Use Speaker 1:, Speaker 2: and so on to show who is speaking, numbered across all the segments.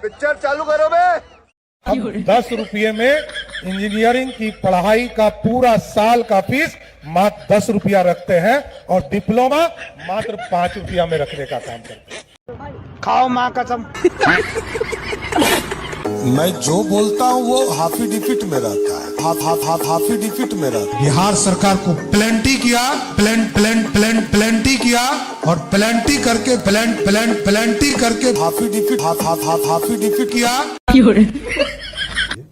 Speaker 1: Picture चालू करो बे।
Speaker 2: हम 10 रुपये में इंजीनियरिंग की पढ़ाई का पूरा साल का फीस मात्र 10 रुपया रखते हैं और डिप्लोमा मात्र 5 रुपया में रखने का काम करते हैं।
Speaker 3: खाओ माँ कसम।
Speaker 4: मैं जो बोलता हूँ वो हाफी डिफिट में रहता है, हाफी डिफिट में रहता है।
Speaker 5: बिहार सरकार को प्लेंटी किया, प्लेंटी किया और प्लेंटी करके प्लेंटी करके
Speaker 4: हाफी डिफिट किया।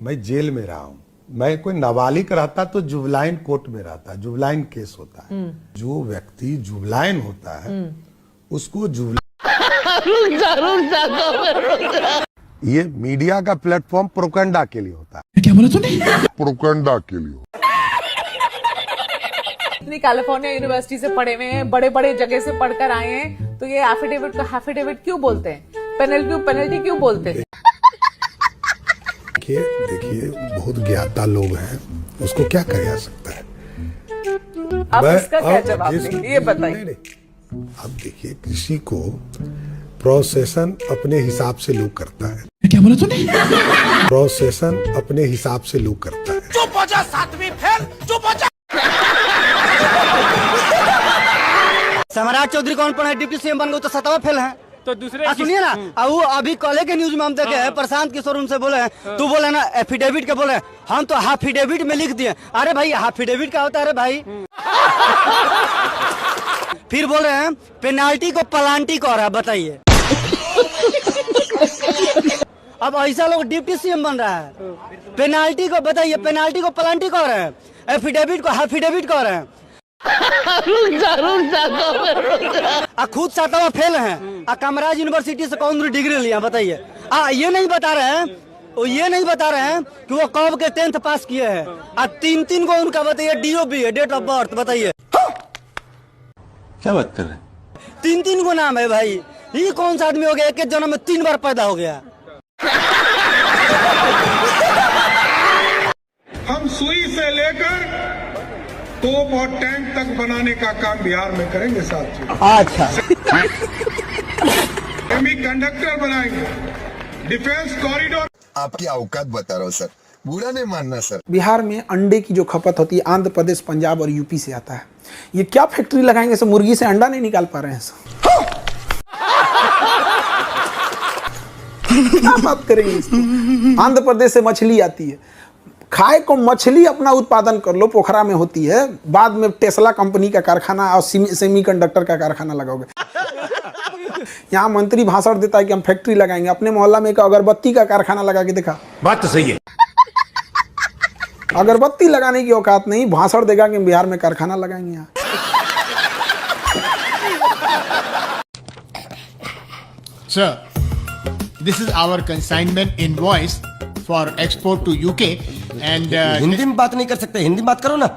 Speaker 4: मैं जेल में रहा हूँ। मैं कोई नाबालिग रहता तो जुबलाइन कोर्ट में रहता, जुबलाइन केस होता है। जो व्यक्ति जुबलाइन होता है उसको ये मीडिया का प्लेटफॉर्म प्रोपेगेंडा के लिए होता है।
Speaker 5: क्या बोला तूने?
Speaker 4: प्रोपेगेंडा के लिए।
Speaker 6: इतनी कैलिफोर्निया यूनिवर्सिटी से पढ़े हुए हैं, बड़े बड़े जगह से पढ़कर आए हैं, तो ये एफिडेविट को एफिडेविट क्यों बोलते हैं? पेनल्टी क्यों बोलते हैं?
Speaker 4: देखिए बहुत ज्ञाता लोग हैं, उसको क्या किया जा सकता है।
Speaker 6: आप इसका क्या जवाब देंगे ये बताइए।
Speaker 4: अब देखिए कृषि को प्रोसेसन अपने हिसाब से लोग करता है।
Speaker 5: क्या बोला तूने?
Speaker 4: प्रोसेसन अपने हिसाब से लोग करता है।
Speaker 3: चुप हो जा, सातवीं फेल, चुप हो जा। सम्राट चौधरी कौन पढ़ा है? डिप्टी सीएम बन गए तो 7वां फेल है। तो दूसरे सुनिए ना, वो अभी कॉलेज के न्यूज में हम देखे हैं, प्रशांत किशोर उनसे बोले हैं, तू बोले ना एफिडेविट के बोले, हम तो हाफिडेविट में लिख दिए। अरे भाई हाफिडेविट क्या होता है? अरे भाई फिर बोल रहे हैं पेनाल्टी को पलांटी को रहा है, बताइए। अब ऐसा लोग डिप्टी सीएम बन रहा है, पेनाल्टी को बताइए, पेनाल्टी को पलांटी को रहे हैं, एफिडेविट को हाफिडेविट को रहे हैं। खुद 7वां फेल है, कामराज यूनिवर्सिटी से कौन डिग्री लिया, बताइए। ये नहीं बता रहे हैं, कि वो कब के 10th पास किए हैं। 3 को उनका बताइए DOB है, डेट ऑफ बर्थ बताइए।
Speaker 1: क्या बात कर रहे हैं?
Speaker 3: 3 को नाम है भाई। ये कौन सा आदमी हो गया, एक जन्म में 3 बार पैदा हो गया।
Speaker 2: हम सुई से लेकर तोप और टैंक तक बनाने का काम बिहार में करेंगे साथियों।
Speaker 3: अच्छा।
Speaker 2: सेमी कंडक्टर बनाएंगे, डिफेंस कॉरिडोर।
Speaker 1: आपकी औकात बता रहा हूँ सर, बुरा नहीं मानना सर।
Speaker 7: बिहार में अंडे की जो खपत होती है आंध्र प्रदेश, पंजाब और यूपी से आता है। ये क्या फैक्ट्री लगाएंगे सर? मुर्गी से अंडा नहीं निकाल पा रहे हैं सर। क्या बात करेंगे इसको? आंध्र प्रदेश से मछली आती है, खाए को मछली अपना उत्पादन कर लो, पोखरा में होती है, बाद में टेस्ला कंपनी का कारखाना और सेमीकंडक्टर का कारखाना लगाओगे। यहाँ मंत्री भाषण देता है कि हम फैक्ट्री लगाएंगे, अपने मोहल्ला में एक अगरबत्ती का कारखाना लगा के देखा।
Speaker 5: बात तो सही है।
Speaker 7: अगरबत्ती लगाने की औकात नहीं, भाषण देगा कि बिहार में कारखाना लगाएंगे यहाँ।
Speaker 8: Sir, this is our consignment invoice for export to UK and
Speaker 3: Hindi में बात नहीं कर सकते, हिंदी में बात करो ना।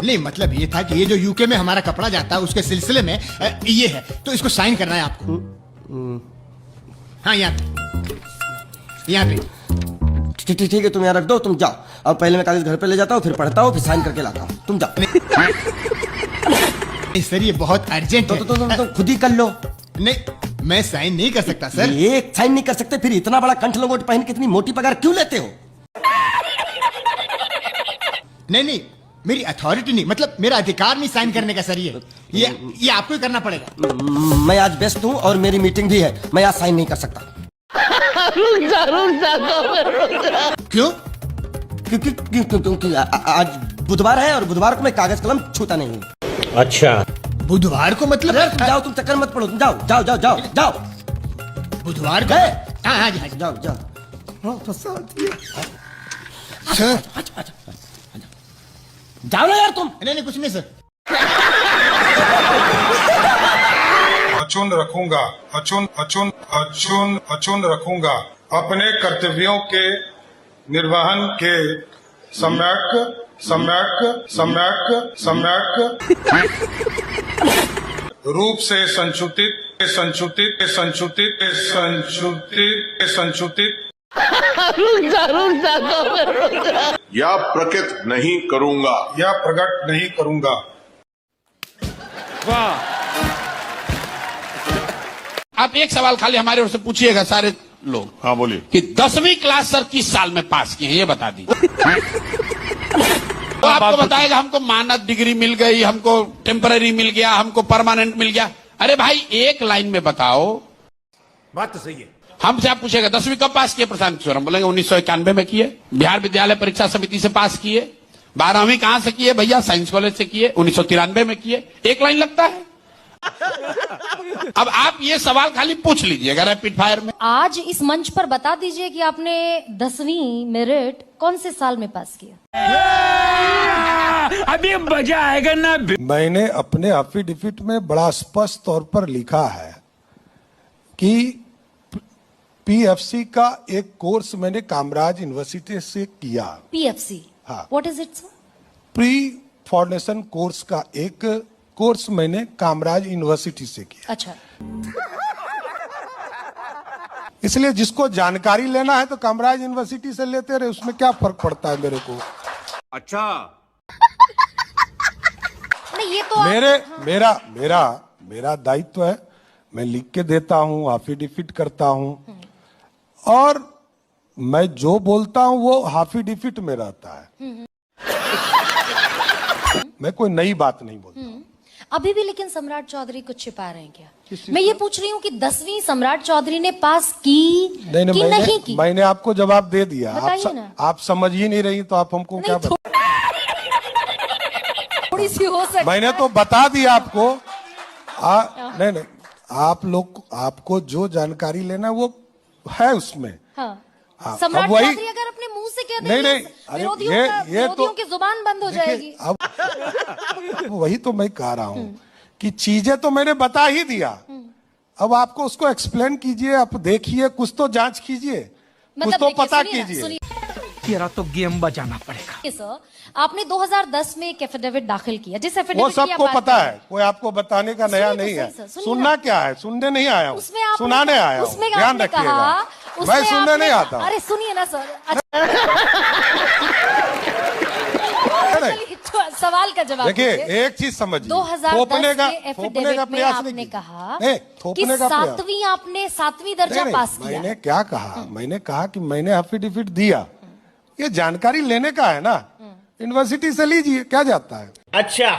Speaker 8: नहीं, मतलब ये था कि ये जो यूके में हमारा कपड़ा जाता है उसके सिलसिले में ये है, तो इसको साइन करना है आपको। हाँ, यहाँ पे।
Speaker 3: ठीक है, तुम यहाँ रख दो, तुम जाओ। अब पहले मैं कागज घर पे ले जाता हूँ, फिर पढ़ता हूँ, फिर साइन करके लाता हूँ। तुम जाओ।
Speaker 8: सर ये बहुत अर्जेंट है।
Speaker 3: तो तुम खुद ही कर लो।
Speaker 8: नहीं, मैं साइन नहीं कर सकता सर।
Speaker 3: एक साइन नहीं कर सकते, फिर इतना बड़ा कंठ लंगोट पहन के इतनी मोटी पगार क्यों लेते हो?
Speaker 8: नहीं, मेरी अथॉरिटी नहीं, मतलब मेरा अधिकार नहीं साइन करने का सर। ये आपको ही करना पड़ेगा।
Speaker 3: मैं आज व्यस्त हूँ और मेरी मीटिंग भी है, मैं आज साइन नहीं कर सकता।
Speaker 8: क्यों?
Speaker 3: क्योंकि आज बुधवार है और बुधवार को मैं कागज कलम छूता नहीं हूँ।
Speaker 8: अच्छा, बुधवार को मतलब?
Speaker 3: तुम जाओ, तुम चक्कर मत पड़ो, तुम जाओ।
Speaker 8: बुधवार को? हाँ,
Speaker 3: जाओ।
Speaker 8: सर
Speaker 3: जाओ ना यार तुम।
Speaker 8: नहीं, कुछ नहीं सर।
Speaker 2: अचून रखूंगा अपने कर्तव्यों के निर्वहन के सम्यक रूप से संचुतित
Speaker 1: या प्रकट नहीं करूंगा।
Speaker 8: वाह,
Speaker 9: आप एक सवाल खाली हमारे ओर से पूछिएगा सारे लोग।
Speaker 1: हाँ बोलिए।
Speaker 9: कि 10वीं क्लास सर किस साल में पास किए हैं ये बता दीजिए। तो आपको बताएगा हमको मानद डिग्री मिल गई, हमको टेम्पररी मिल गया, हमको परमानेंट मिल गया। अरे भाई एक लाइन में बताओ।
Speaker 2: बात तो सही है।
Speaker 9: हमसे आप पूछेगा 10वीं कब पास किए प्रशांत किशोर, हम बोलेंगे 1991 में किए। बिहार विद्यालय परीक्षा समिति से पास किए। 12वीं कहां से किए भैया, साइंस कॉलेज से किए, 1993 में किए। एक लाइन लगता है। अब आप ये सवाल खाली पूछ लीजिएगा रैपिड फायर में।
Speaker 10: आज इस मंच पर बता दीजिए कि आपने 10वीं मेरिट कौन से साल में पास किया।
Speaker 3: अभी मजा आएगा ना।
Speaker 4: मैंने अपने एफिडेविट में बड़ा स्पष्ट तौर पर लिखा है कि पीएफसी का एक कोर्स मैंने कामराज यूनिवर्सिटी से किया।
Speaker 10: पीएफसी,
Speaker 4: हाँ।
Speaker 10: What is it sir?
Speaker 4: Pre foundation course का एक कोर्स मैंने कामराज यूनिवर्सिटी से किया।
Speaker 10: अच्छा,
Speaker 4: इसलिए जिसको जानकारी लेना है तो कामराज यूनिवर्सिटी से लेते रहे, उसमें क्या फर्क पड़ता है मेरे को।
Speaker 3: अच्छा
Speaker 10: नहीं ये तो
Speaker 4: मेरा दायित्व है, मैं लिख के देता हूँ, एफिडेविट करता हूँ, और मैं जो बोलता हूँ वो एफिडेविट में रहता है। मैं कोई नई बात नहीं बोलता।
Speaker 10: अभी भी लेकिन सम्राट चौधरी कुछ छिपा रहे हैं क्या? मैं ये पूछ रही हूँ कि 10वीं सम्राट चौधरी ने पास की नहीं की?
Speaker 4: मैंने आपको जवाब दे दिया। आप समझ ही नहीं रही तो आप हमको क्या बताएं?
Speaker 10: थोड़ी सी हो सकती
Speaker 4: मैंने तो बता दिया आपको। नहीं, आप लोग, आपको जो जानकारी लेना वो है उसमें।
Speaker 10: हाँ।
Speaker 4: हाँ,
Speaker 10: सम्राट
Speaker 4: वही,
Speaker 10: चौधरी अगर अपने मुंह से कह
Speaker 4: नहीं,
Speaker 10: देंगे,
Speaker 4: अरे
Speaker 10: विरोधियों की जुबान बंद हो जाएगी।
Speaker 4: अब वही तो मैं कह रहा हूँ कि चीजें तो मैंने बता ही दिया। अब आपको उसको एक्सप्लेन कीजिए, आप देखिए, कुछ तो जांच कीजिए, कुछ तो पता कीजिए।
Speaker 3: तेरा तो गेम बजाना पड़ेगा।
Speaker 10: सर, आपने 2010 में एक एफिडेविट दाखिल किया, जिस
Speaker 4: वो
Speaker 10: एफिडेविट
Speaker 4: सबको पता है, कोई आपको बताने का नया नहीं है। सुनना क्या है, सुनने नहीं आया हूँ, सुनाने आया हूँ, ध्यान रखिएगा। मैं सुनने नहीं आता।
Speaker 10: अरे सुनिए ना सर, सवाल का जवाब
Speaker 4: देखिए, एक चीज समझिए,
Speaker 10: 2010 के एफिडेविट में आपने कहा कि 7वीं दर्जा पास किया।
Speaker 4: मैंने क्या कहा? मैंने कहा कि मैंने एफिडेविट दिया, ये जानकारी लेने का है ना, यूनिवर्सिटी से लीजिए, क्या जाता है।
Speaker 3: अच्छा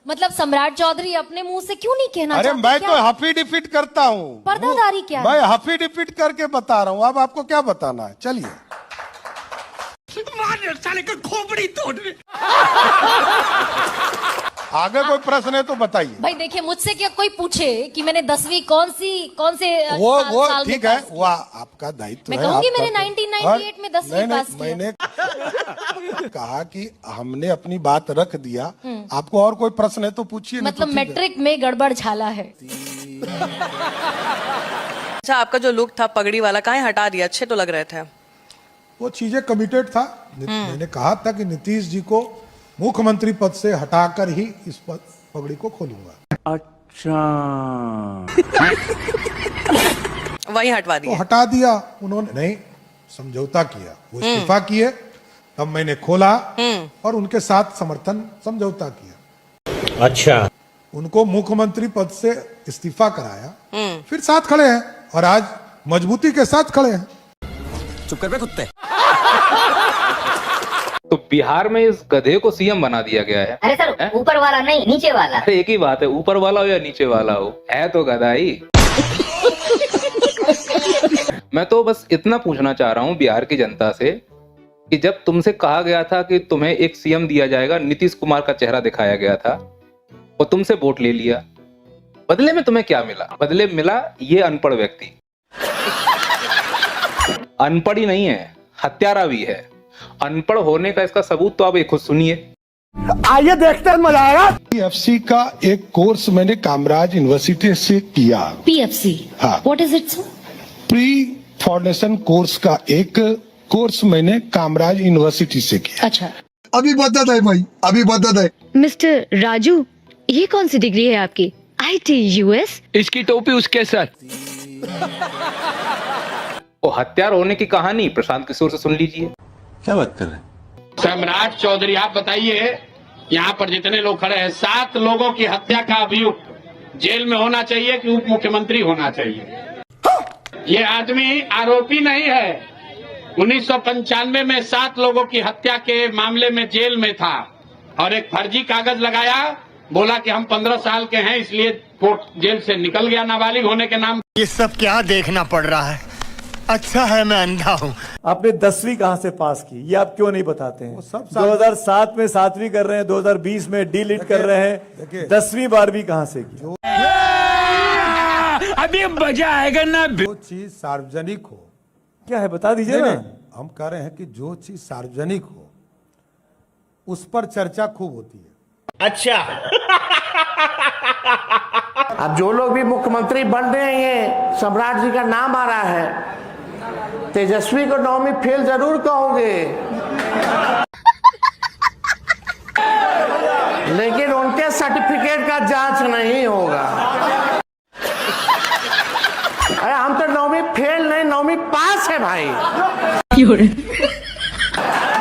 Speaker 10: मतलब सम्राट चौधरी अपने मुंह से क्यों नहीं कहना
Speaker 4: अरे
Speaker 10: चाहते?
Speaker 4: मैं तो एफिडेविट करता हूँ,
Speaker 10: पर्दादारी क्या है?
Speaker 4: मैं एफिडेविट करके बता रहा हूँ। अब आपको क्या बताना है, चलिए।
Speaker 3: साले का खोपड़ी तोड़।
Speaker 4: आगे कोई प्रश्न है तो बताइए।
Speaker 10: भाई देखिए, मुझसे क्या कोई पूछे कि मैंने 10वीं कौन से
Speaker 4: वो
Speaker 10: साल
Speaker 4: ठीक
Speaker 10: में
Speaker 4: है,
Speaker 10: पास
Speaker 4: वो आपका दायित्व है।
Speaker 10: मैं कहूंगी मैंने 1998 में 10वीं पास किया।
Speaker 4: मैंने कहा कि हमने अपनी बात रख दिया। आपको और कोई प्रश्न है तो पूछिए।
Speaker 10: मतलब मैट्रिक में गड़बड़ झाला है।
Speaker 6: अच्छा, आपका जो लुक था पगड़ी वाला, कहाँ हटा दिया? अच्छे तो लग रहे थे।
Speaker 2: वो चीजें कमिटेड था। मैंने कहा था कि नीतीश जी को मुख्यमंत्री पद से हटाकर ही इस पगड़ी को खोलूंगा।
Speaker 3: अच्छा
Speaker 6: वही हटवा
Speaker 2: तो
Speaker 6: दिया।
Speaker 2: हटा दिया उन्होंने, नहीं, समझौता किया। वो इस्तीफा किए, तब मैंने खोला और उनके साथ समर्थन समझौता किया।
Speaker 3: अच्छा,
Speaker 2: उनको मुख्यमंत्री पद से इस्तीफा कराया, फिर साथ खड़े हैं और आज मजबूती के साथ खड़े हैं।
Speaker 3: चुप कर बे कुत्ते।
Speaker 11: तो बिहार में इस गधे को सीएम बना दिया गया है।
Speaker 10: अरे सर, ऊपर वाला नहीं, नीचे वाला।
Speaker 11: अरे एक ही बात है, ऊपर वाला हो या नीचे वाला हो, है तो गधा ही। मैं तो बस इतना पूछना चाह रहा हूँ बिहार की जनता से कि जब तुमसे कहा गया था कि तुम्हें एक सीएम दिया जाएगा, नीतीश कुमार का चेहरा दिखाया गया था और तुमसे वोट ले लिया, बदले में तुम्हें क्या मिला? बदले मिला ये अनपढ़ व्यक्ति। अनपढ़ ही नहीं है, हत्यारा भी है। अनपढ़ होने का इसका सबूत तो आप एक खुद सुनिए।
Speaker 3: आइए देखते हैं, मजा आएगा।
Speaker 4: पीएफसी का एक कोर्स मैंने कामराज यूनिवर्सिटी से किया।
Speaker 10: पीएफसी,
Speaker 4: हाँ।
Speaker 10: What is it sir?
Speaker 4: Pre foundation course का एक कोर्स मैंने कामराज यूनिवर्सिटी से किया।
Speaker 10: अच्छा,
Speaker 1: अभी बता दे भाई, अभी बता दे।
Speaker 10: मिस्टर राजू, ये कौन सी डिग्री है आपकी? IT US?
Speaker 3: इसकी टोपी उसके सर।
Speaker 11: वो हत्यार होने की कहानी प्रशांत किशोर से सुन लीजिए।
Speaker 1: क्या बात कर रहे हैं?
Speaker 9: सम्राट चौधरी, आप बताइए, यहाँ पर जितने लोग खड़े हैं, 7 लोगों की हत्या का अभियुक्त जेल में होना चाहिए कि उप मुख्यमंत्री होना चाहिए। ये आदमी आरोपी नहीं है। 1995 में 7 लोगों की हत्या के मामले में जेल में था और एक फर्जी कागज लगाया, बोला कि हम 15 साल के हैं इसलिए कोर्ट जेल से निकल गया नाबालिग होने के नाम।
Speaker 8: ये सब क्या देखना पड़ रहा है? अच्छा है मैं अंधा हूँ।
Speaker 12: आपने 10वीं कहाँ से पास की, ये आप क्यों नहीं बताते हैं?
Speaker 4: सब
Speaker 12: 2007 में 7वीं कर रहे हैं, 2020 में डी.लिट कर रहे हैं, 10वीं 12वीं कहाँ से की?
Speaker 3: अभी मजा आएगा ना।
Speaker 4: जो चीज सार्वजनिक हो,
Speaker 12: क्या है बता दीजिए ना।
Speaker 4: हम कह रहे हैं कि जो चीज सार्वजनिक हो उस पर चर्चा खूब होती है।
Speaker 3: अच्छा, अब जो लोग भी मुख्यमंत्री बन रहे हैं, सम्राट जी का नाम आ रहा है, तेजस्वी को 9वीं फेल जरूर कहोगे, लेकिन उनके सर्टिफिकेट का जांच नहीं होगा। अरे हम तो 9वीं फेल नहीं, 9वीं पास है भाई।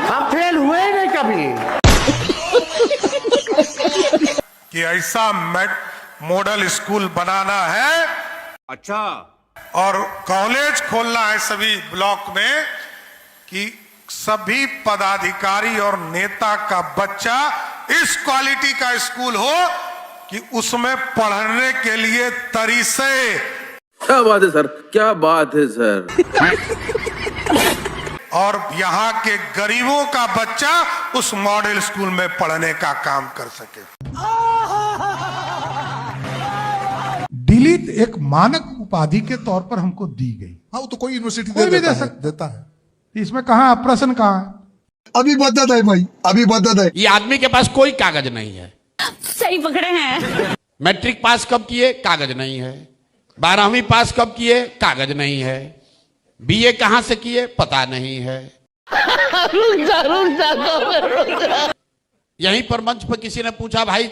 Speaker 3: हम फेल हुए नहीं कभी।
Speaker 5: कि ऐसा मॉडल स्कूल बनाना है,
Speaker 3: अच्छा,
Speaker 5: और कॉलेज खोलना है सभी ब्लॉक में कि सभी पदाधिकारी और नेता का बच्चा इस क्वालिटी का स्कूल हो कि उसमें पढ़ने के लिए तरीसे।
Speaker 1: क्या बात है सर, क्या बात है सर।
Speaker 5: और यहाँ के गरीबों का बच्चा उस मॉडल स्कूल में पढ़ने का काम कर सके।
Speaker 4: डी.लिट एक मानक उपाधि के तौर पर हमको दी गई।
Speaker 5: हाँ, वो तो कोई यूनिवर्सिटी
Speaker 4: देता है। इसमें कहाँ प्रश्न कहाँ है?
Speaker 1: अभी बदत है भाई, अभी बदत है।
Speaker 9: ये आदमी के पास कोई कागज नहीं है।
Speaker 10: सही पकड़े हैं।
Speaker 9: मैट्रिक पास कब किए, कागज नहीं है। 12वीं पास कब किए, कागज नहीं है। बीए कहां से किए, पता नहीं है। यहीं पर मंच पर किसी ने पूछा, भाई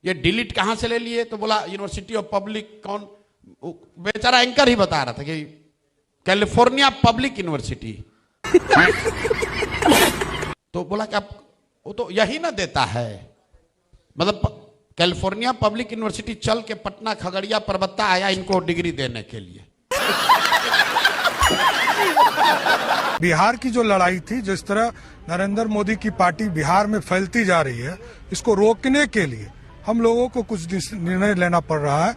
Speaker 9: ये डी.लिट कहां से ले लिए, तो बोला यूनिवर्सिटी ऑफ पब्लिक। कौन? बेचारा एंकर ही बता रहा था कि कैलिफोर्निया पब्लिक यूनिवर्सिटी। तो बोला कि आप वो तो यही ना देता है, मतलब कैलिफोर्निया पब्लिक यूनिवर्सिटी चल के पटना, खगड़िया, परबत्ता आया इनको डिग्री देने के लिए।
Speaker 4: बिहार की जो लड़ाई थी, जिस तरह नरेंद्र मोदी की पार्टी बिहार में फैलती जा रही है, इसको रोकने के लिए हम लोगों को कुछ निर्णय लेना पड़ रहा है।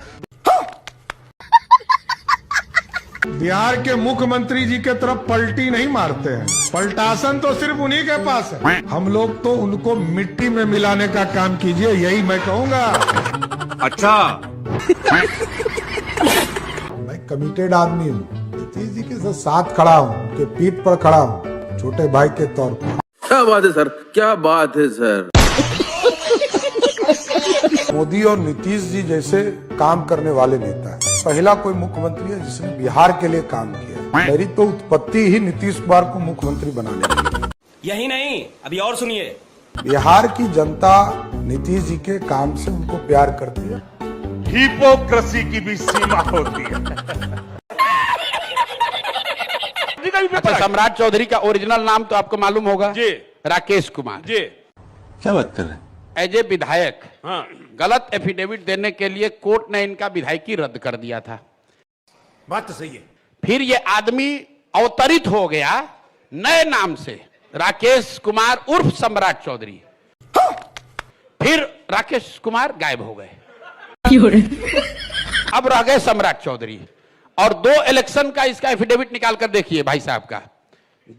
Speaker 4: बिहार के मुख्यमंत्री जी के तरफ पलटी नहीं मारते हैं, पलटासन तो सिर्फ उन्हीं के पास है। हम लोग तो उनको मिट्टी में मिलाने का काम कीजिए, यही मैं कहूंगा।
Speaker 3: अच्छा,
Speaker 4: मैं कमिटेड आदमी हूँ, नीतीश जी के साथ खड़ा हूँ, उनके पीठ पर खड़ा हूँ, छोटे भाई के तौर पर।
Speaker 1: क्या बात है सर, क्या बात है सर।
Speaker 4: मोदी और नीतीश जी जैसे काम करने वाले नेता है, पहला कोई मुख्यमंत्री है जिसने बिहार के लिए काम किया। मेरी तो उत्पत्ति ही नीतीश कुमार को मुख्यमंत्री बनाने की।
Speaker 3: यही नहीं, अभी और सुनिए।
Speaker 4: बिहार की जनता नीतीश जी के काम से उनको प्यार करती है।
Speaker 3: हिपोक्रेसी की भी सीमा होती है।
Speaker 9: अच्छा, सम्राट चौधरी का ओरिजिनल नाम तो आपको मालूम होगा जी, राकेश कुमार जी।
Speaker 1: क्या बात कर रहे हैं?
Speaker 9: एज ए विधायक गलत एफिडेविट देने के लिए कोर्ट ने इनका विधायकी रद्द कर दिया था।
Speaker 3: बात तो सही है।
Speaker 9: फिर ये आदमी अवतरित हो गया नए नाम से, राकेश कुमार उर्फ सम्राट चौधरी। फिर राकेश कुमार गायब हो गए, अब रह गए सम्राट चौधरी। और 2 इलेक्शन का इसका एफिडेविट निकाल कर देखिए भाई साहब का।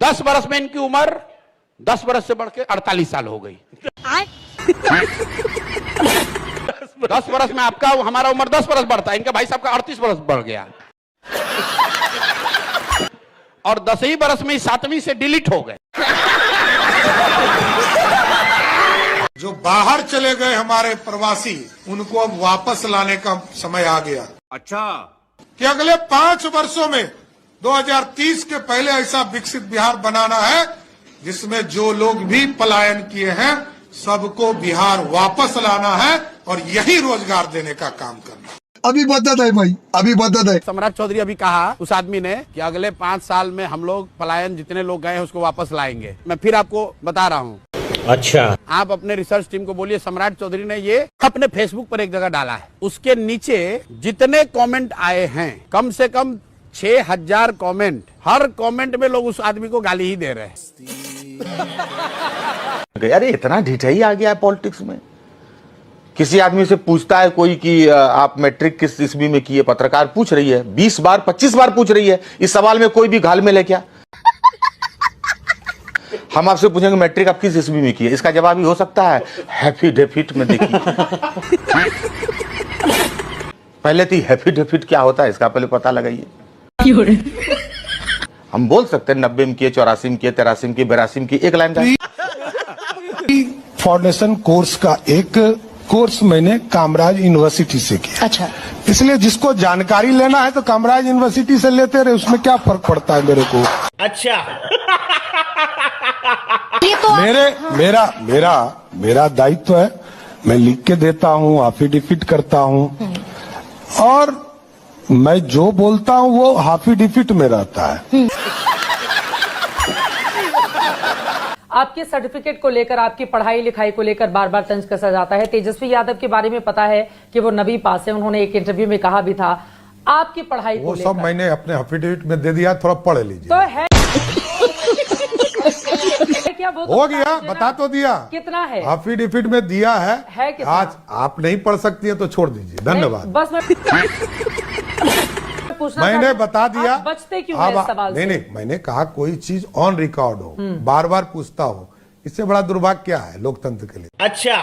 Speaker 9: 10 बरस में इनकी उम्र 10 बरस से बढ़ के 48 साल हो गई। 10 बरस में आपका हमारा उम्र 10 बरस बढ़ता है, इनका भाई साहब का 38 बरस बढ़ गया। और 10 ही बरस में 7वीं से डी.लिट हो गए।
Speaker 5: जो बाहर चले गए हमारे प्रवासी, उनको अब वापस लाने का समय आ गया।
Speaker 3: अच्छा,
Speaker 5: कि अगले 5 वर्षों में 2030 के पहले ऐसा विकसित बिहार बनाना है जिसमें जो लोग भी पलायन किए हैं सबको बिहार वापस लाना है और यही रोजगार देने का काम करना है।
Speaker 1: अभी बदत है भाई, अभी बदत है।
Speaker 9: सम्राट चौधरी अभी कहा उस आदमी ने कि अगले 5 साल में हम लोग पलायन जितने लोग गए हैं उसको वापस लाएंगे। मैं फिर आपको बता रहा हूँ, अच्छा, आप अपने रिसर्च टीम को बोलिए सम्राट चौधरी ने ये अपने फेसबुक पर एक जगह डाला है, उसके नीचे जितने कमेंट आए हैं कम से कम 6000 कमेंट, हर कमेंट में लोग उस आदमी को गाली ही दे रहे हैं।
Speaker 13: अरे इतना ढिठाई आ गया है पॉलिटिक्स में। किसी आदमी से पूछता है कोई कि आप मैट्रिक किस ईस्वी में किए, पत्रकार पूछ रही है 20 बार 25 बार पूछ रही है, इस सवाल में कोई भी घाल में ले क्या? हम आपसे पूछेंगे मैट्रिक आप किस ईस्वी में किए, इसका जवाब ही हो सकता है हैप्पी डेफिट में देखिए। पहले तो हैप्पी डेफिट क्या होता है इसका पहले पता लगाइए। हम बोल सकते हैं 90 में किए, 84 में किए, 83 में किए, 82 में किए, एक लाइन का
Speaker 4: फाउंडेशन कोर्स का एक कोर्स मैंने कामराज यूनिवर्सिटी से किया।
Speaker 10: अच्छा,
Speaker 4: इसलिए जिसको जानकारी लेना है तो कामराज यूनिवर्सिटी से लेते रहे, उसमें क्या फर्क पड़ता है मेरे को।
Speaker 9: अच्छा,
Speaker 10: ये तो
Speaker 4: मेरा दायित्व है, मैं लिख के देता हूँ, एफिडेविट करता हूँ, और मैं जो बोलता हूँ वो एफिडेविट में रहता है।
Speaker 6: आपके सर्टिफिकेट को लेकर, आपकी पढ़ाई लिखाई को लेकर बार बार तंज कसा जाता है। तेजस्वी यादव के बारे में पता है कि वो नबी पास है, उन्होंने एक इंटरव्यू में कहा भी था। आपकी पढ़ाई
Speaker 4: वो
Speaker 6: को
Speaker 4: सब मैंने अपने एफिडेविट में दे दिया, थोड़ा पढ़ लीजिए।
Speaker 6: तो है क्या वो
Speaker 4: हो गया, बता तो दिया
Speaker 6: कितना है,
Speaker 4: एफिडेविट में दिया है
Speaker 6: कितना?
Speaker 4: आज आप नहीं पढ़ सकती है तो छोड़ दीजिए, धन्यवाद।
Speaker 6: बस मैं
Speaker 4: मैंने बता दिया।
Speaker 6: बचते क्यों हैं इस सवाल से?
Speaker 4: नहीं, मैंने कहा कोई चीज ऑन रिकॉर्ड हो, बार बार पूछता हो, इससे बड़ा दुर्भाग्य क्या है लोकतंत्र के लिए।
Speaker 9: अच्छा।